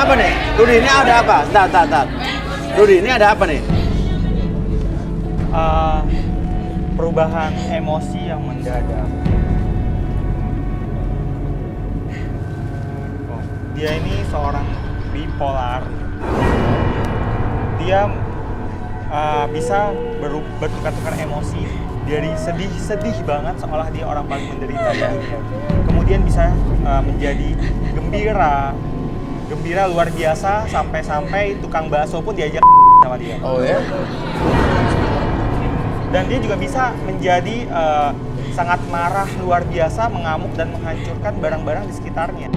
Kenapa nih? Rudy ini ada apa? Bentar. Rudy ini ada apa nih? Perubahan emosi yang mendadak. Dia ini seorang bipolar. Dia bisa bertukar-tukar emosi dari sedih banget seolah dia orang paling menderita di dunia. Kemudian bisa menjadi gembira luar biasa sampai tukang bakso pun diajak sama dia. Oh ya? Dan dia juga bisa menjadi sangat marah luar biasa, mengamuk dan menghancurkan barang-barang di sekitarnya.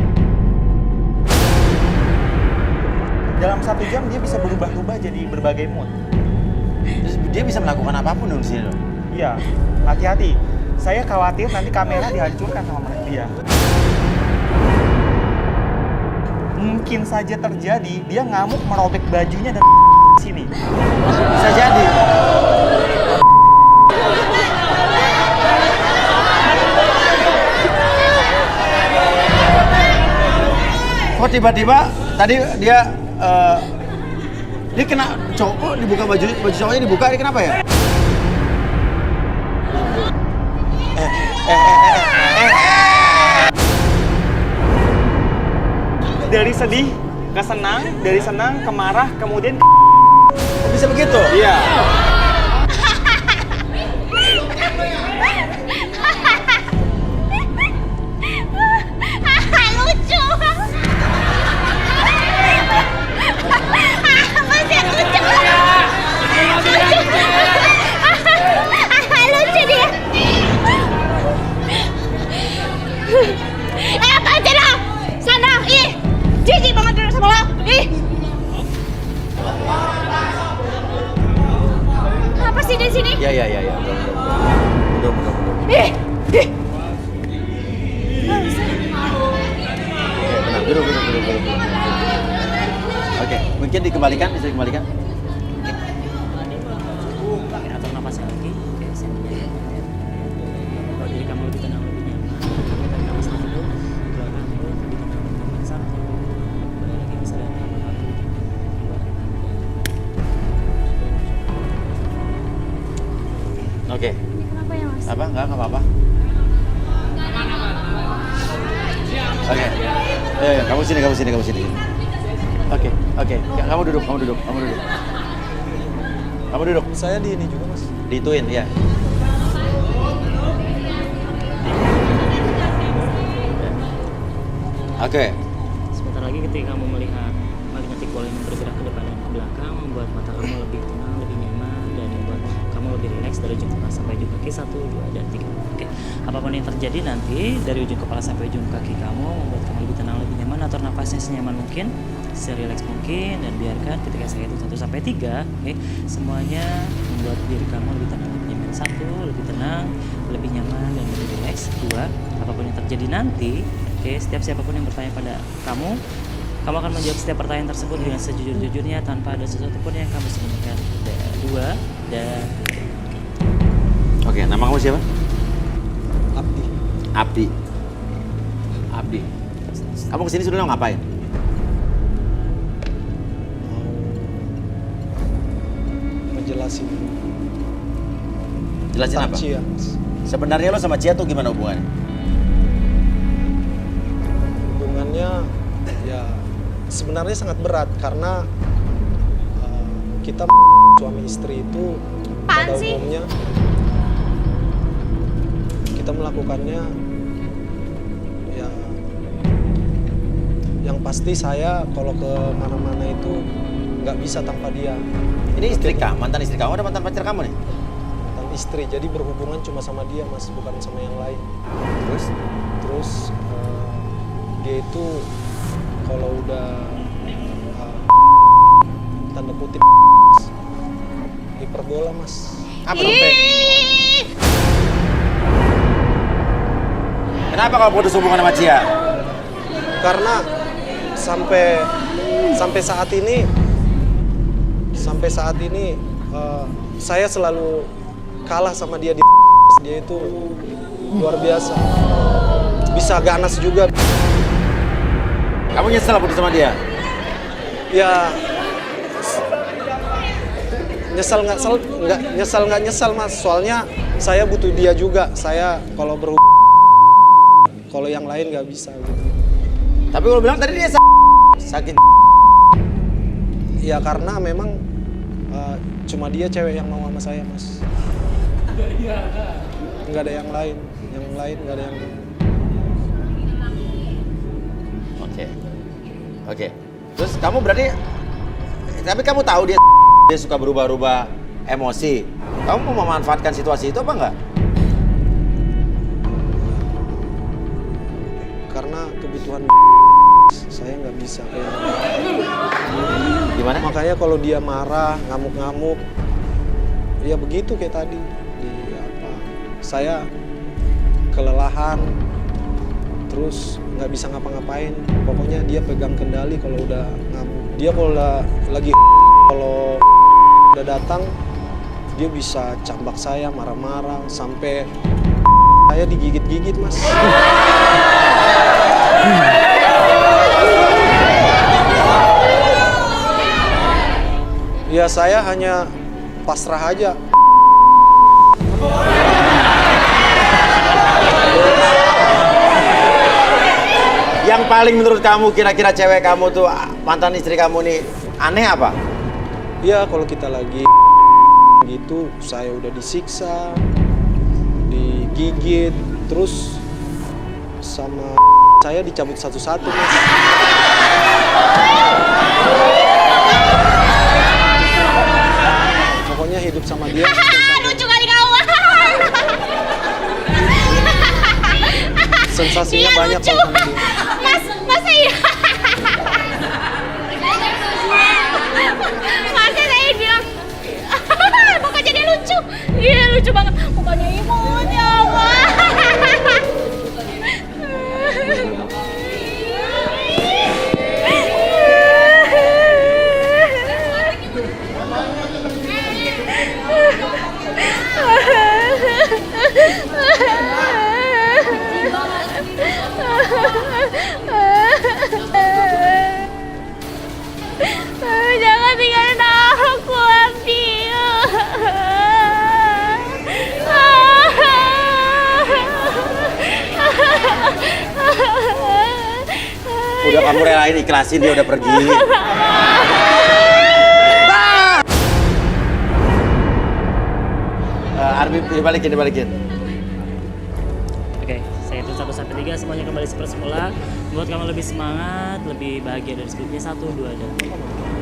Dalam 1 jam dia bisa berubah-ubah jadi berbagai mood. Terus dia bisa melakukan apapun dong di sini dong? Iya, hati-hati. Saya khawatir nanti kamera dihancurkan sama dia. Mungkin saja terjadi, dia ngamuk merobek bajunya dan sini. Bisa jadi. Kok tiba-tiba tadi dia kena cowok dibuka baju cowoknya dibuka, ini kenapa ya? Dari sedih ke senang, dari senang ke marah, kemudian Bisa begitu? iya. Lucu. Masih lucu. Lucu dia. Apaan sih lo? Sana, ih. Jijik banget dulu sama lo. Ih. Apa sih di sini? Ya. Udah. Ih. Ih. Oke, tenang. Duduk. Oke, mungkin bisa dikembalikan? Atur nafasnya lagi. Oke, saya menjadi kalau diri kamu lebih tenang, lebih nyaman. Tarik nafas lagi dulu. Keluarkan dulu, lebih tenang, lebih nyaman. 1. Kembali lagi bisa dari nafas 1. 2. Oke. Ini kenapa ya, Mas? Apa? Enggak apa-apa. Oke. Kamu sini. Oke. Kamu duduk. Saya di ini juga, Mas. Dituin ya. Oke. Sebentar lagi ketika kamu melihat magnetic pole yang bergerak ke depan dan ke belakang, membuat mata kamu lebih tenang, lebih nyaman, dan membuat kamu lebih rileks dari ujung kepala sampai ujung kaki. 1, 2, dan 3. Oke. Apapun yang terjadi nanti dari ujung kepala sampai ujung kaki kamu membuat kamu lebih tenang, lebih nyaman. Atur nafasnya senyaman mungkin, serileks mungkin, dan biarkan ketika saya hitung 1 sampai 3, oke, semuanya membuat diri kamu lebih tenang, lebih nyaman. 1, lebih tenang, lebih nyaman, dan lebih rileks. 2, apapun yang terjadi nanti, oke, setiap siapapun yang bertanya pada kamu akan menjawab setiap pertanyaan tersebut dengan sejujur-jujurnya tanpa ada sesuatu pun yang kamu sembunyikan. 2, dan Oke, nama kamu siapa? Abdi. Abdi. Kamu kesini sebenarnya ngapain? Mau ngejelasin Jelasin tentang apa? Cia, Mas. Sebenarnya lo sama Cia tuh gimana hubungannya? Hubungannya ya sebenarnya sangat berat karena kita suami istri itu Apaan pada sih? umumnya kita melakukannya ya yang pasti saya kalau ke mana-mana itu nggak bisa tanpa dia. Ini istri kamu, mantan istri kamu atau mantan pacar kamu nih? Mantan istri, jadi berhubungan cuma sama dia, Mas, bukan sama yang lain. Terus dia itu kalau udah tanda kutip hiperbola, Mas. Apa dong, Pe? Kenapa kau putus hubungan sama Cia? Karena sampai saat ini saya selalu kalah sama dia di dia itu luar biasa, bisa ganas juga. Kamu nyesel putus sama dia? Ya nyesal nggak nyesal mas, soalnya saya butuh dia juga. Saya kalau kalau yang lain nggak bisa gitu. Tapi lo bilang tadi dia sakit. Ya karena memang cuma dia cewek yang mau sama saya mas. Nggak ada yang lain nggak ada yang. Oke. Terus kamu berarti, tapi kamu tahu dia suka berubah-ubah emosi. Kamu mau memanfaatkan situasi itu apa enggak? Karena kebutuhan saya nggak bisa kayak gitu. Gimana? Makanya kalau dia marah, ngamuk-ngamuk, ya begitu kayak tadi. Saya kelelahan, terus nggak bisa ngapa-ngapain. Pokoknya dia pegang kendali kalau udah ngamuk. Dia kalau kalau udah datang, dia bisa cambak saya, marah-marah, sampai saya digigit-gigit mas. Ya saya hanya pasrah aja. Yang paling menurut kamu kira-kira cewek kamu tuh, mantan istri kamu nih, aneh apa? Ya kalau kita lagi gitu, saya udah disiksa, digigit, terus sama saya dicabut satu-satu mas. Pokoknya hidup sama dia. Lucu kali kau. Sensasinya Iya, banyak lucu. kalau sama dia. Masa iya? Masa saya bilang, mukanya dia lucu. Iya lucu banget. Mukanya imut ya Allah. Jangan tinggalin aku, Abi. Udah kamu relain, ikhlasin dia udah pergi. Arbi dibalikin. Oke, saya hitung 1 sampai 3, semuanya kembali seperti semula. Buat kamu lebih semangat, lebih bahagia dari sebelumnya. 1, 2, dan 3.